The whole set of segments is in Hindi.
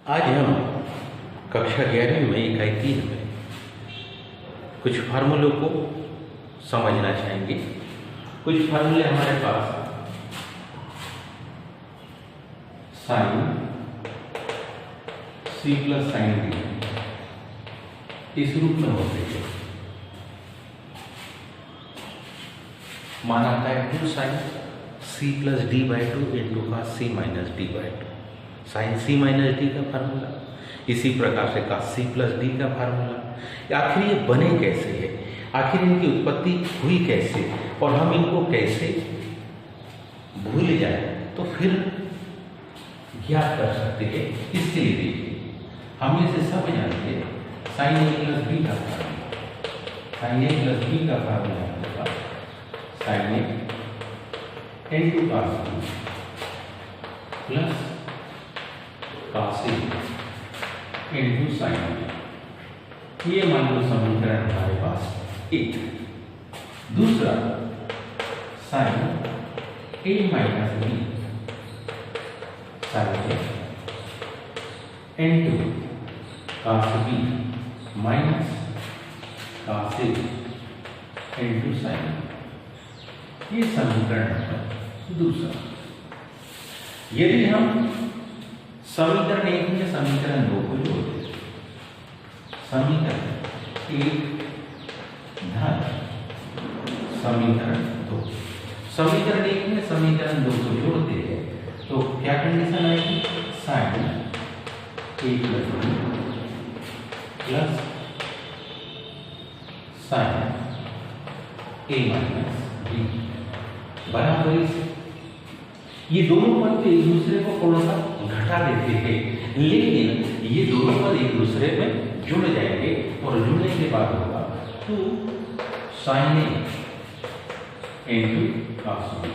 आज हम कक्षा 11 में इकाई 3 में कुछ फार्मूलों को समझना चाहेंगे। कुछ फार्मूले हमारे पास साइन सी प्लस साइन डी इस रूप में होते हैं। माना है 2 sine C plus D by 2 into cos C minus D by 2, sine C minus D का फार्मूला। इसी प्रकार से का सी प्लस डी का फार्मूला। आखिर ये बने कैसे है, आखिर इनकी उत्पत्ति हुई कैसे और हम इनको कैसे भूल जाए तो फिर ज्ञात कर सकते हैं। इसके लिए देखिए, हम इसे सब जानते हैं। साइन ए प्लस बी का फार्मूला, साइन ए प्लस बी का फार्मूला होगा sine A into cos B plus cos A into sine B. ये मान लो समीकरण हमारे पास एक। दूसरा sine A minus B sine A into cos B minus cos A into sine. ये समीकरण नंबर दूसरा। यदि हम समीकरण 1 में समीकरण 2 को जोड़ते, समीकरण 1 धन समीकरण 2, समीकरण 1 में समीकरण 2 को जोड़ते हैं तो क्या कंडीशन आएगी? साइन ए प्लस बी प्लस साइन ए माइनस बी बराबर इसे। ये दोनों पद एक दूसरे को थोड़ा सा घटा देते हैं, लेकिन ये दोनों पद एक दूसरे में जुड़ जाएंगे और जुड़ने के बाद होगा 2 साइन ए इंटू कॉस बी।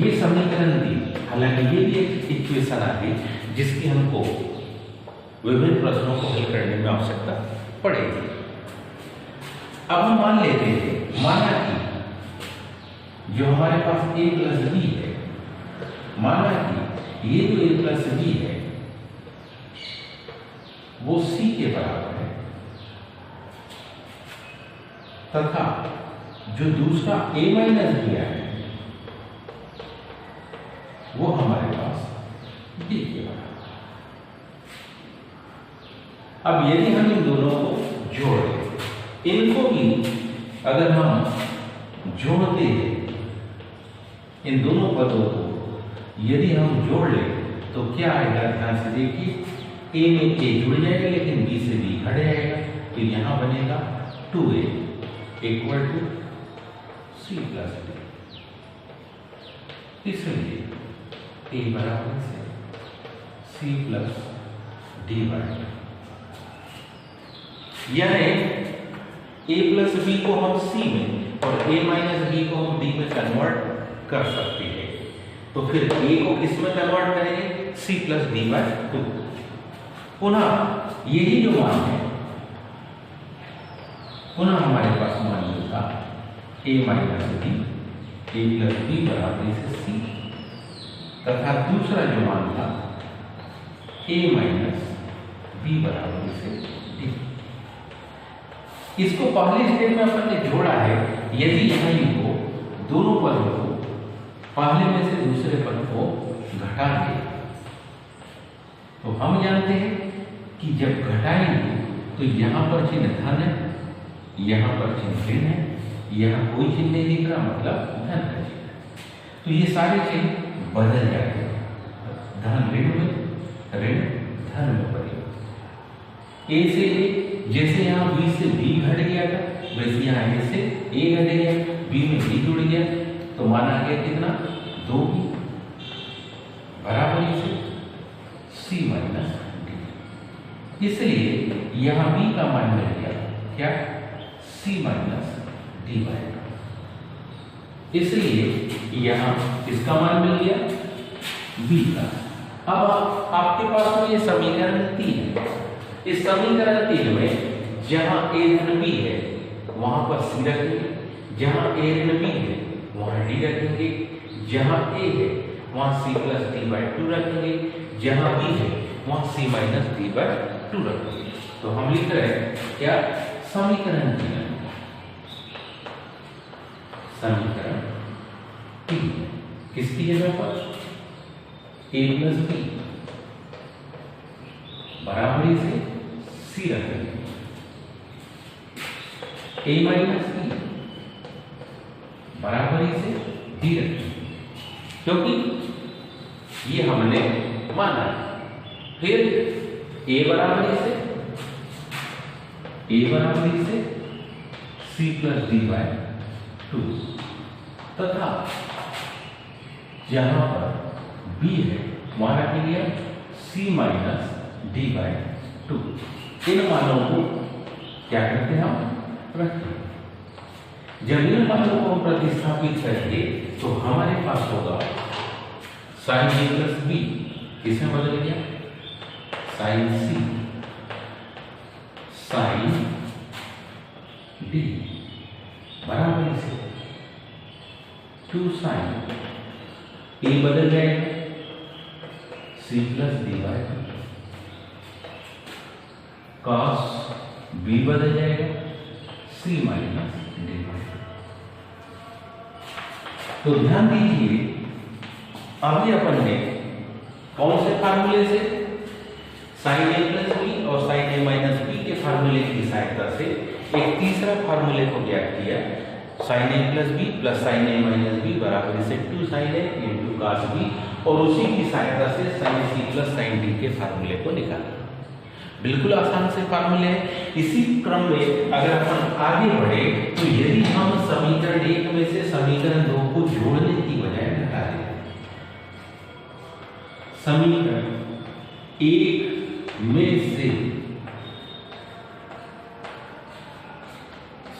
ये समीकरण दी। हालांकि ये भी एक इक्वेशन आती जिसकी हमको विभिन्न प्रश्नों को हल करने में आवश्यकता पड़ेगी। अब हम मान लेते हैं, माना कि जो हमारे पास a प्लस बी है, माना कि ये जो a प्लस बी है वो c के बराबर है, तथा जो दूसरा a माइनस बी है वो हमारे पास d के बराबर। अब यदि हम इन दोनों को जोड़ें, इनको भी अगर हम जोड़ते हैं, इन दोनों पदों को यदि हम जोड़ लें तो क्या आएगा? ध्यान से देखिए, a में a जुड़ जाएगा लेकिन b से b हट जाएगा, तो यहां बनेगा 2a equal to c plus b। इसलिए a बराबर से c प्लस d बराबर, यानी a प्लस बी को हम c में और a माइनस बी को हम d में कन्वर्ट कर सकते हैं। तो फिर a को किस में कन्वर्ट करेंगे? c plus d by 2। पुनः यही जो मान है, पुनः हमारे पास मान होगा a minus b, a plus b बराबर से c, तथा दूसरा जो मान था a माइनस b बराबर से d। इसको पहले स्टेप में अपन ने जोड़ा है। यदि यहाँ इनको दोनों पदों को पहले में से दूसरे पद को घटा दे तो हम जानते हैं कि जब घटाएंगे तो यहाँ पर चिन्ह धन है, यहाँ पर चिन्ह ऋण है, यहाँ कोई चिन्ह नहीं दिख रहा, मतलब धन का चिन्ह। तो ये सारे चिन्ह बदल जाते हैं, धन ऋण में, ऋण धन में परिवर्तित। ए से ए, जैसे यहाँ बी से बी घट गया था वैसे यहाँ ए से ए घट गया, बी में बी जुड़ गया, तो माना गया कितना? 2 बराबर से c माइनस डी। इसलिए यहां b का मान मिल गया क्या? c minus D by 2। इसलिए यहां इसका मान मिल गया b का। अब आपके पास में ये समीकरण 3 है। इस समीकरण 3 में जहां a धन b है वहां पर c रखेंगे, जहां a ऋण b है वहां d रखेंगे, जहां a है वहां c प्लस d बाई 2 रखेंगे, जहां बी है वहां सी माइनस डी बाय टू रख देंगे। तो हम लिख रहे हैं क्या, समीकरण समीकरण टी किसकी जगह पर ए प्लस बी बराबरी से सी रख देंगे, ए माइनस बी बराबरी से डी रख देंगे, क्योंकि ये हमने माना। फिर ए बराबरी से c plus d by two, तथा जहां पर बी है वहां रख लिया c minus d by two. इन मानों को क्या करते हैं, हम रखते हैं। जब इन मानों को हम प्रतिस्थापित करेंगे तो हमारे पास होगा साइन ए प्लस बी, किसमें बदल गया, साइन सी साइन डी बराबर से टू साइन ए बदल जाएगा c plus d by two, cos b बदल जाएगा c minus d by two. तो ध्यान दीजिए, अभी अपन ने कौन से फार्मूले से, साइन ए प्लस बी और साइन ए माइनस बी के फार्मूले की सहायता से एक तीसरा फार्मूले को ज्ञात किया, साइन ए प्लस बी प्लस साइन ए माइनस बी बराबर से टू साइन ए इंटू कॉस बी, और उसी की सहायता से साइन सी प्लस साइन डी के फार्मूले को निकाला। बिल्कुल आसान से फार्मूले है। इसी क्रम में अगर अपन आगे बढ़े तो यदि हम समीकरण 1 में से समीकरण 2 को जोड़ने की बजाय घटा दें, समीकरण 1 में से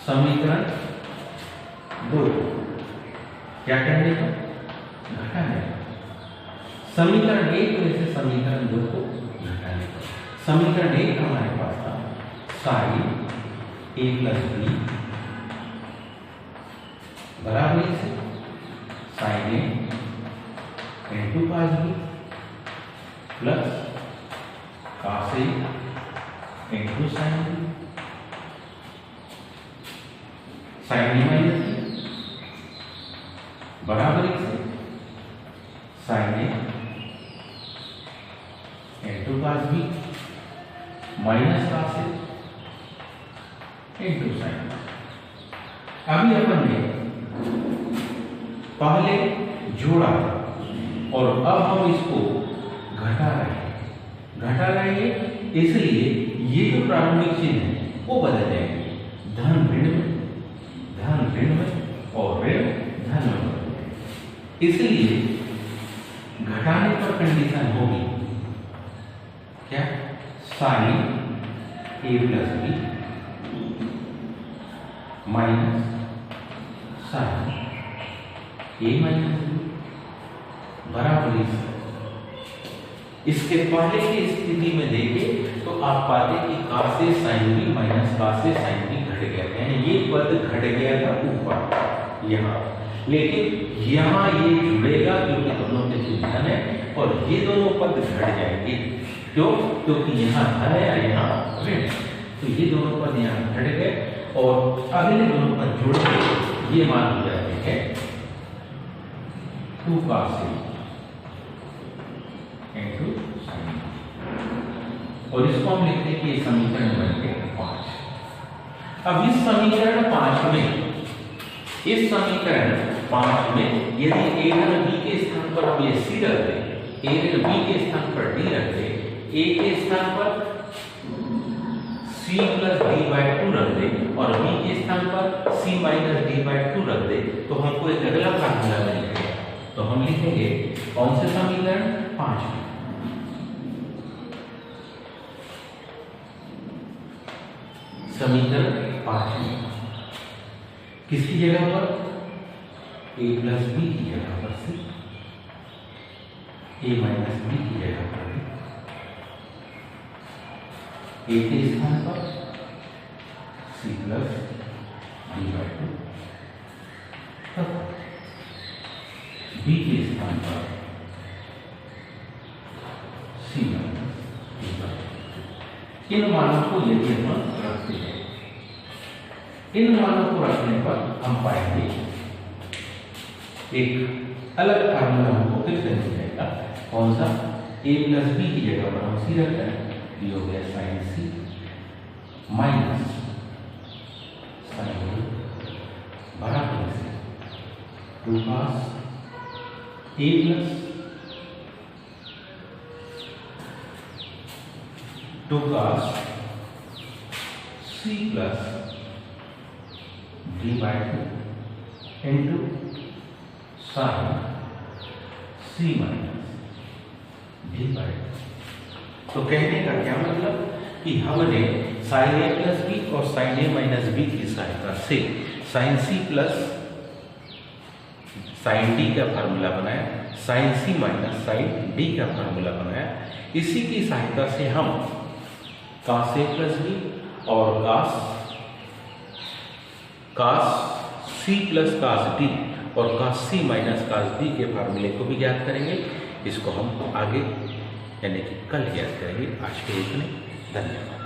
समीकरण 2 क्या करने का, घटाने का। समीकरण 1 में से समीकरण 2 को घटाने का। समीकरण 1 हमारे पास था साइन ए प्लस बी बराबर से sine A into cos B plus cos A into sine B, sine A minus B बराबर से sine A into cos B minus cos A into sine. अभी अपन ने पहले जोड़ा और अब हम इसको घटा रहे हैं, इसलिए ये जो प्रारंभिक चिन्ह है वो बदल जाएंगे, धन ऋण में और ऋण धन में बदल जाएंगे। इसलिए घटाने पर कंडीशन होगी क्या, साइन ए प्लस बी माइनस साइन ए माइनस बी बराबर। इसके पहले की स्थिति में देखें तो आप पाते कि cos ए sin b माइनस cos ए sin b घट गया, यानी ये पद घट गया था ऊपर यहाँ, लेकिन यहाँ ये जुड़ेगा क्योंकि दोनों के धन है, और ये दोनों पद घट जाएंगे। क्यों, क्योंकि यहाँ धन है और यहाँ ऋण, तो ये दोनों पद यहाँ घट गए और अगले दोनों पद जुड़ गए, ये मान हो जाते हैं 2 cos ए इंटू साइन, और इसको हम लिखते हैं कि ये समीकरण बन गया 5। अब इस समीकरण 5 में यदि ए ऋण बी के स्थान पर हम ये सी रख दें, ए ऋण बी के स्थान पर डी रख दें, ए के स्थान पर सी प्लस डी बाय 2 रख दे और बी के स्थान पर सी माइनस डी बाय 2 रख दे, तो हमको एक अगला फार्मूला मिलेगा। तो हम लिखेंगे कौन से समीकरण, 5 में समीकरण 5 में किसकी जगह पर, ए प्लस बी की जगह पर सी, ए माइनस बी की जगह पर बी, ए के स्थान पर c plus d by 2, b के स्थान पर इन मानों को यदि हम रखते हैं, इन मानों को रखने पर हम पाएंगे एक अलग फार्मूला हमको फिर से मिल जाएगा। कौन सा? a प्लस बी की जगह पर हम सी रख रहे हैं, ये हो गया साइन सी माइनस साइन डी बराबर से 2 cos a plus 2 cos c plus d by 2 into sine c minus d by 2। तो कहने का क्या मतलब कि हमने साइन ए प्लस बी और साइन ए माइनस बी की सहायता से साइन सी प्लस साइन डी का फार्मूला बनाया, साइन सी माइनस साइन डी का फार्मूला बनाया। इसी की सहायता से हम cos ए प्लस बी और cos c plus cos d और cos c minus cos d के फार्मूले को भी ज्ञात करेंगे। इसको हम आगे यानी कि कल ज्ञात करेंगे। आज के इतने, धन्यवाद।